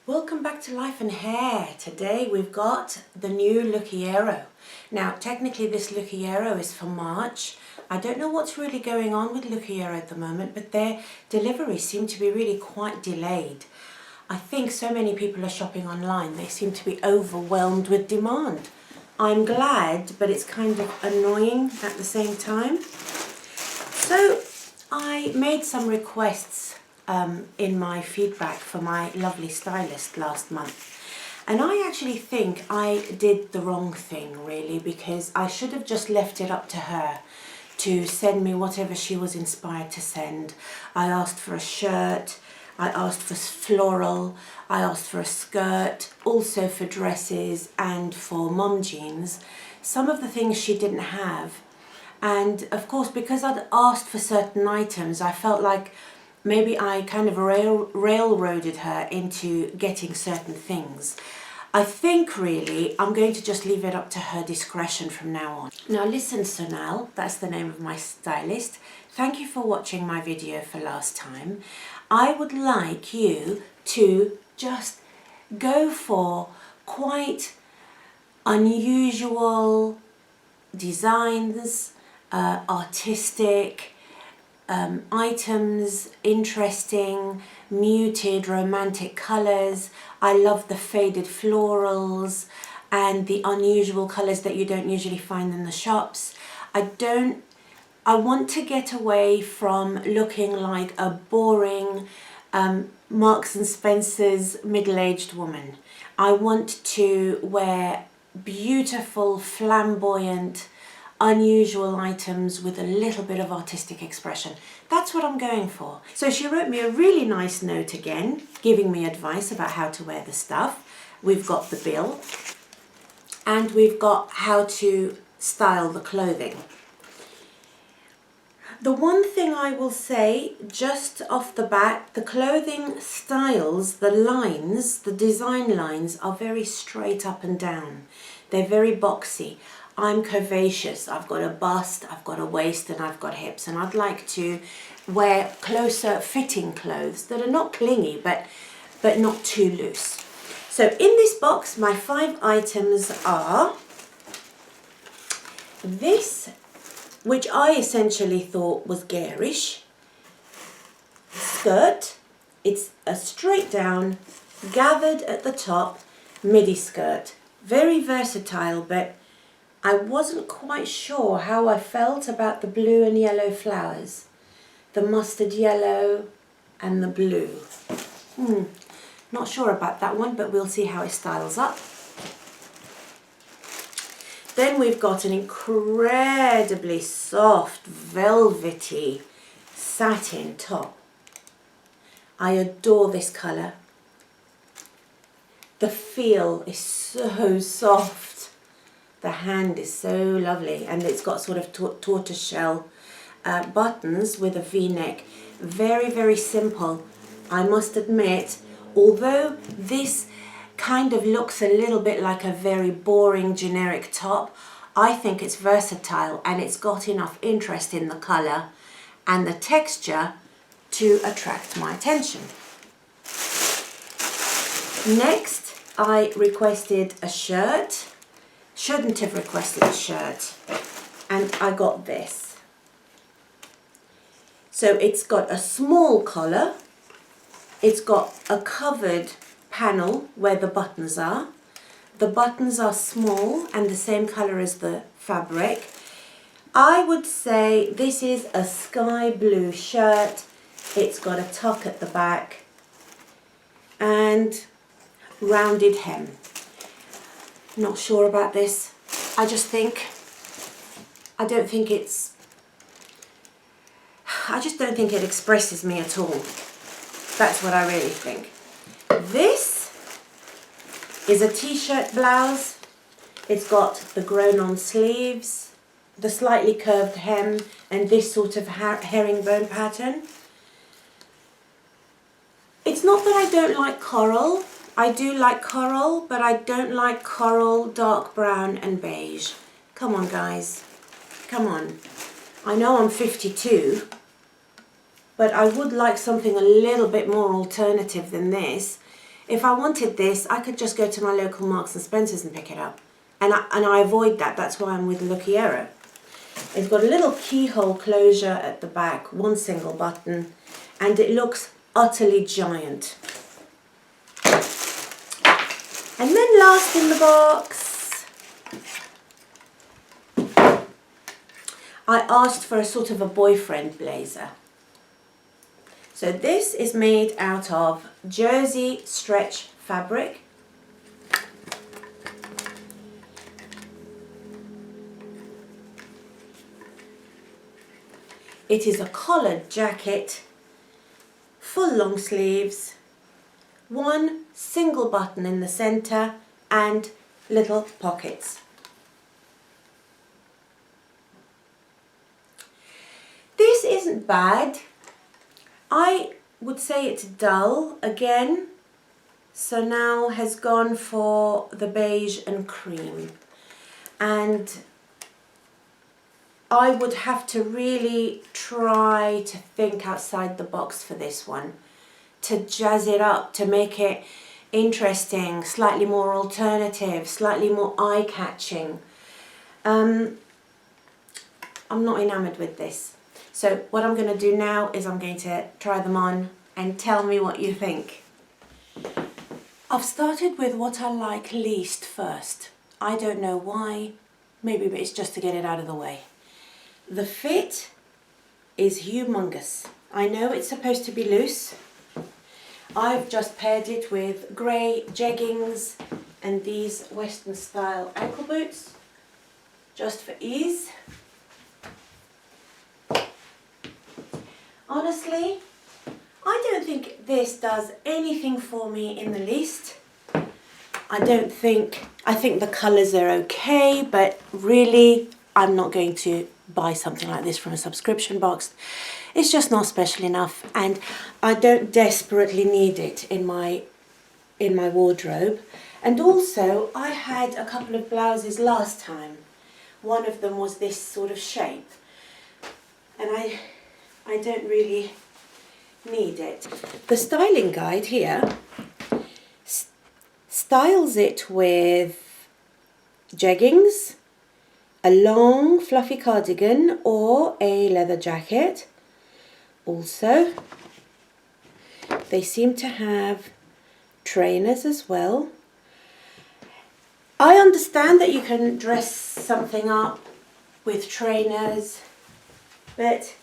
Welcome back to Life and Hair. Today we've got the new Lookiero. Now technically this Lookiero is for March. I don't know what's really going on with Lookiero at the moment, but their deliveries seem to be really quite delayed. I think so many people are shopping online, they seem to be overwhelmed with demand. I'm glad, but it's kind of annoying at the same time. So I made some requests in my feedback for my lovely stylist last month, and I actually think I did the wrong thing really, because I should have just left it up to her to send me whatever she was inspired to send. I asked for a shirt, I asked for floral, I asked for a skirt, also for dresses and for mom jeans. Some of the things she didn't have, and of course because I'd asked for certain items, I felt like maybe I kind of railroaded her into getting certain things. I think really I'm going to just leave it up to her discretion from now on. Now listen, Sonal, that's the name of my stylist. Thank you for watching my video for last time. I would like you to just go for quite unusual designs, artistic items, interesting, muted, romantic colours. I love the faded florals and the unusual colours that you don't usually find in the shops. I want to get away from looking like a boring Marks and Spencer's middle-aged woman. I want to wear beautiful, flamboyant, unusual items with a little bit of artistic expression. That's what I'm going for. So she wrote me a really nice note again, giving me advice about how to wear the stuff. We've got the bill, and we've got how to style the clothing. The one thing I will say just off the bat, the clothing styles, the lines, the design lines are very straight up and down. They're very boxy. I'm curvaceous, I've got a bust, I've got a waist, and I've got hips, and I'd like to wear closer fitting clothes that are not clingy but not too loose. So in this box my 5 items are this, which I essentially thought was garish, skirt. It's a straight down, gathered at the top, midi skirt. Very versatile, but I wasn't quite sure how I felt about the blue and yellow flowers. The mustard yellow and the blue. Not sure about that one, but we'll see how it styles up. Then we've got an incredibly soft, velvety satin top. I adore this colour. The feel is so soft. The hand is so lovely, and it's got sort of tortoiseshell buttons with a V-neck. Very, very simple, I must admit. Although this kind of looks a little bit like a very boring generic top, I think it's versatile, and it's got enough interest in the colour and the texture to attract my attention. Next, I requested a shirt. Shouldn't have requested a shirt, and I got this. So it's got a small collar, it's got a covered panel where the buttons are. The buttons are small and the same colour as the fabric. I would say this is a sky blue shirt. It's got a tuck at the back and rounded hem. Not sure about this. I just don't think it expresses me at all. That's what I really think. This is a t-shirt blouse. It's got the grown-on sleeves, the slightly curved hem, and this sort of herringbone pattern. It's not that I don't like coral. I do like coral, but I don't like coral, dark brown and beige. Come on guys, come on. I know I'm 52, but I would like something a little bit more alternative than this. If I wanted this, I could just go to my local Marks and Spencer's and pick it up. And I avoid that. That's why I'm with Lookiero. It's got a little keyhole closure at the back, one single button, and it looks utterly giant. And then last in the box, I asked for a sort of a boyfriend blazer. So this is made out of jersey stretch fabric. It is a collared jacket, full long sleeves, one single button in the centre and little pockets. This isn't bad. I would say it's dull again, so now has gone for the beige and cream, and I would have to really try to think outside the box for this one, to jazz it up, to make it interesting, slightly more alternative, slightly more eye-catching. I'm not enamoured with this. So what I'm going to do now is I'm going to try them on and tell me what you think. I've started with what I like least first. I don't know why, maybe it's just to get it out of the way. The fit is humongous. I know it's supposed to be loose. I've just paired it with grey jeggings and these Western style ankle boots, just for ease. Honestly, I don't think this does anything for me in the least. I think the colours are okay, but really I'm not going to buy something like this from a subscription box. It's just not special enough, and I don't desperately need it in my wardrobe. And also I had a couple of blouses last time. One of them was this sort of shape, and I don't really need it. The styling guide here styles it with jeggings, a long fluffy cardigan or a leather jacket. Also, they seem to have trainers as well. I understand that you can dress something up with trainers, but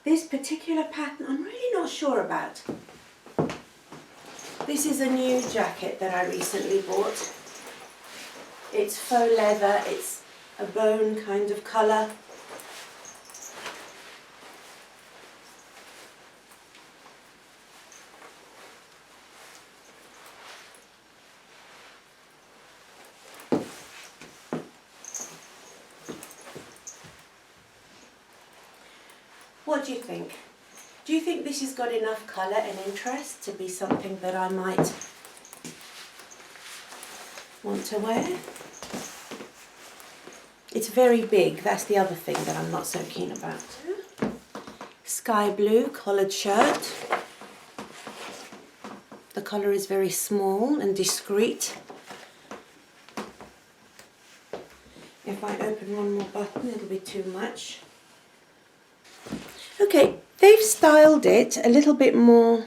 this particular pattern I'm really not sure about. This is a new jacket that I recently bought. It's faux leather, it's a bone kind of colour. What do you think? Do you think this has got enough colour and interest to be something that I might want to wear? It's very big, that's the other thing that I'm not so keen about. Sky blue collared shirt. The collar is very small and discreet. If I open one more button, it'll be too much. Okay, they've styled it a little bit more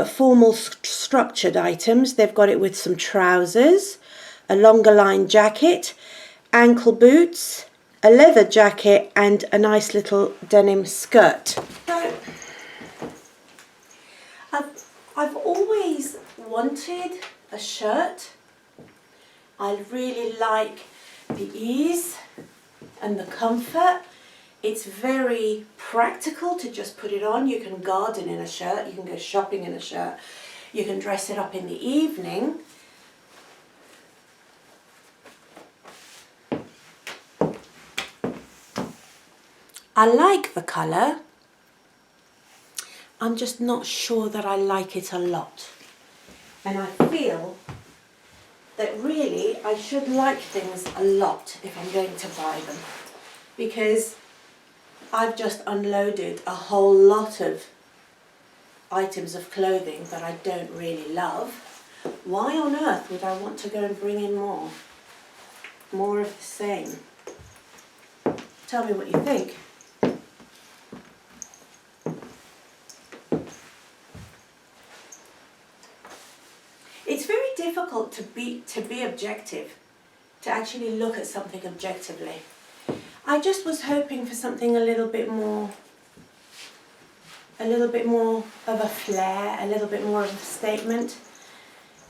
formal, structured items. They've got it with some trousers, a longer line jacket, ankle boots, a leather jacket and a nice little denim skirt. So, I've always wanted a shirt. I really like the ease and the comfort. It's very practical to just put it on. You can garden in a shirt, you can go shopping in a shirt, you can dress it up in the evening. I like the colour. I'm just not sure that I like it a lot. And I feel that really I should like things a lot if I'm going to buy them, because I've just unloaded a whole lot of items of clothing that I don't really love, why on earth would I want to go and bring in more? More of the same. Tell me what you think. It's very difficult to be objective, to actually look at something objectively. I just was hoping for something a little bit more of a flair, a little bit more of a statement.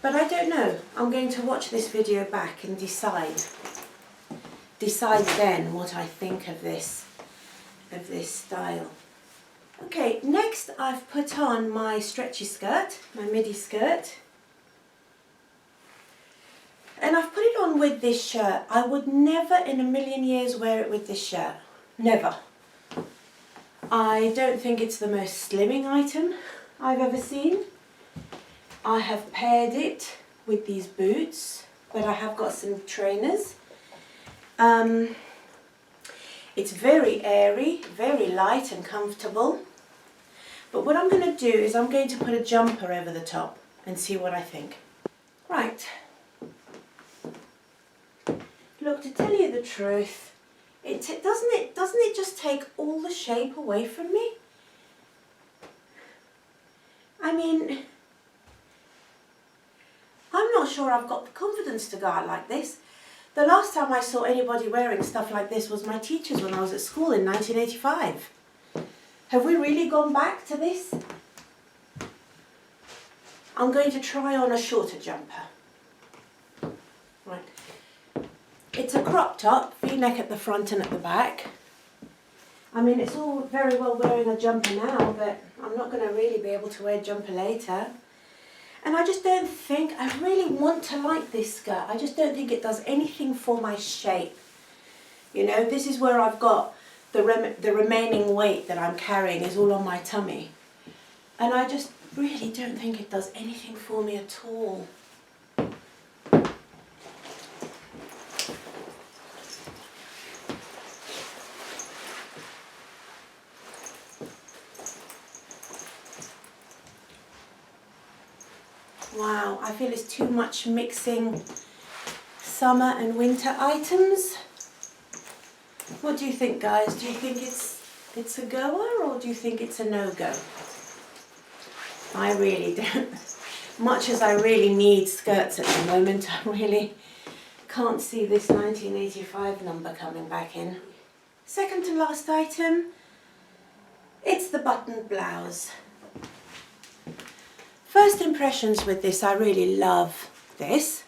But I don't know. I'm going to watch this video back and decide then what I think of this style. Okay, next I've put on my stretchy skirt, my midi skirt. And I've put it on with this shirt. I would never in a million years wear it with this shirt. Never. I don't think it's the most slimming item I've ever seen. I have paired it with these boots, but I have got some trainers. It's very airy, very light and comfortable. But what I'm going to do is I'm going to put a jumper over the top and see what I think. Right. Look, to tell you the truth, doesn't it just take all the shape away from me? I mean, I'm not sure I've got the confidence to go out like this. The last time I saw anybody wearing stuff like this was my teachers when I was at school in 1985. Have we really gone back to this? I'm going to try on a shorter jumper. Right. It's a crop top, V-neck at the front and at the back. I mean, it's all very well wearing a jumper now, but I'm not going to really be able to wear a jumper later. And I just don't think I really want to like this skirt. I just don't think it does anything for my shape. You know, this is where I've got the remaining weight that I'm carrying is all on my tummy. And I just really don't think it does anything for me at all. Wow, I feel it's too much mixing summer and winter items. What do you think, guys? Do you think it's a goer or do you think it's a no-go? I really don't. Much as I really need skirts at the moment, I really can't see this 1985 number coming back in. Second to last item, it's the buttoned blouse. First impressions with this, I really love this.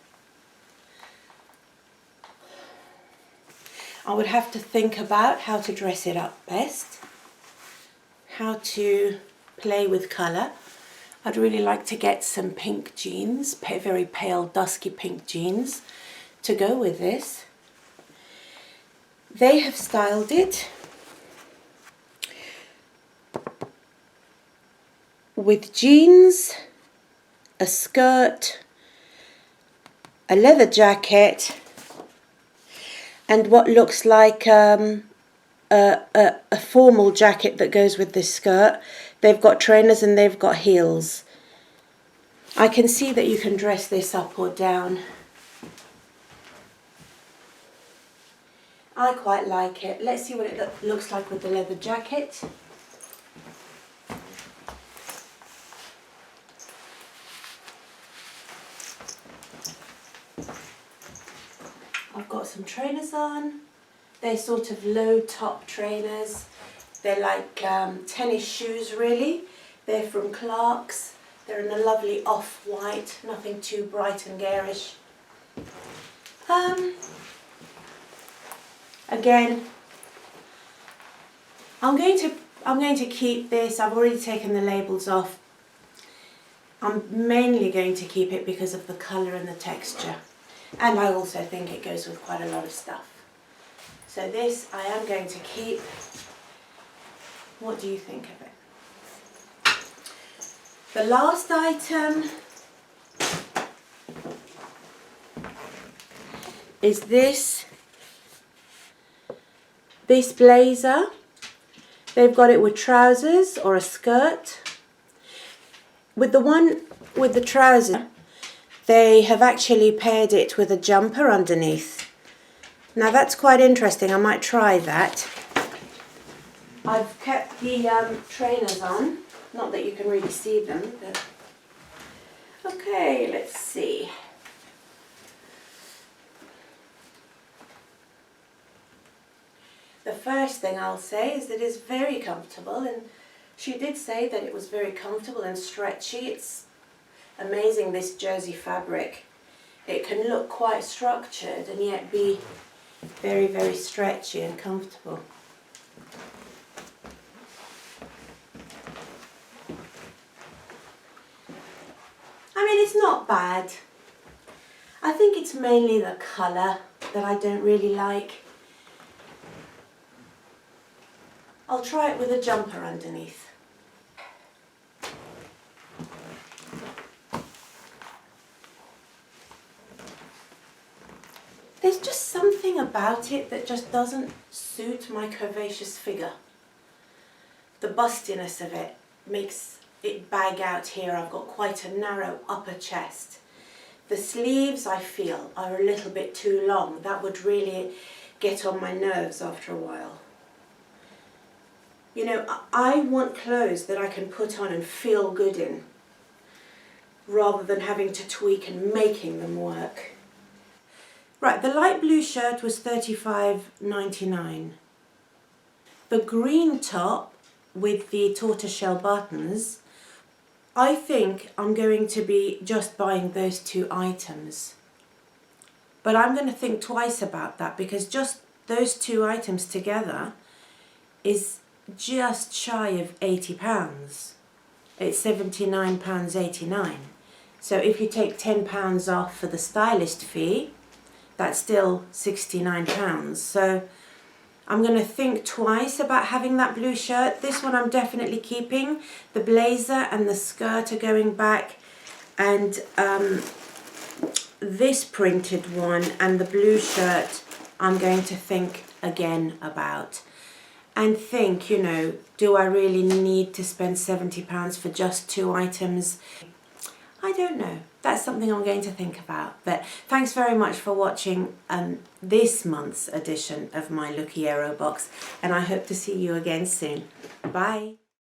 I would have to think about how to dress it up best, how to play with colour. I'd really like to get some pink jeans, very pale dusky pink jeans to go with this. They have styled it with jeans, a skirt, a leather jacket, and what looks like a formal jacket that goes with this skirt. They've got trainers and they've got heels. I can see that you can dress this up or down. I quite like it. Let's see what it looks like with the leather jacket. I've got some trainers on. They're sort of low top trainers. They're like tennis shoes really. They're from Clark's. They're in a lovely off-white, nothing too bright and garish. Again, I'm going to keep this. I've already taken the labels off. I'm mainly going to keep it because of the colour and the texture. And I also think it goes with quite a lot of stuff. So this I am going to keep. What do you think of it? The last item is this blazer. They've got it with trousers or a skirt. with the one with the trouser, they have actually paired it with a jumper underneath. Now that's quite interesting. I might try that. I've kept the trainers on. Not that you can really see them, but... Okay, let's see. The first thing I'll say is that it's very comfortable, and she did say that it was very comfortable and stretchy. It's amazing, this jersey fabric. It can look quite structured and yet be very, very stretchy and comfortable. I mean, it's not bad. I think it's mainly the colour that I don't really like. I'll try it with a jumper underneath. There's just something about it that just doesn't suit my curvaceous figure. The bustiness of it makes it bag out here. I've got quite a narrow upper chest. The sleeves, I feel, are a little bit too long. That would really get on my nerves after a while. You know, I want clothes that I can put on and feel good in, rather than having to tweak and making them work. Right, the light blue shirt was $35.99. The green top with the tortoiseshell buttons, I think I'm going to be just buying those two items. But I'm going to think twice about that, because just those two items together is just shy of £80. It's £79.89. So if you take £10 off for the stylist fee, that's still £69. So I'm going to think twice about having that blue shirt. This one I'm definitely keeping. The blazer and the skirt are going back, and this printed one and the blue shirt I'm going to think again about. And think, you know, do I really need to spend £70 for just two items? I don't know. That's something I'm going to think about. But thanks very much for watching this month's edition of my Lookiero box, and I hope to see you again soon. Bye.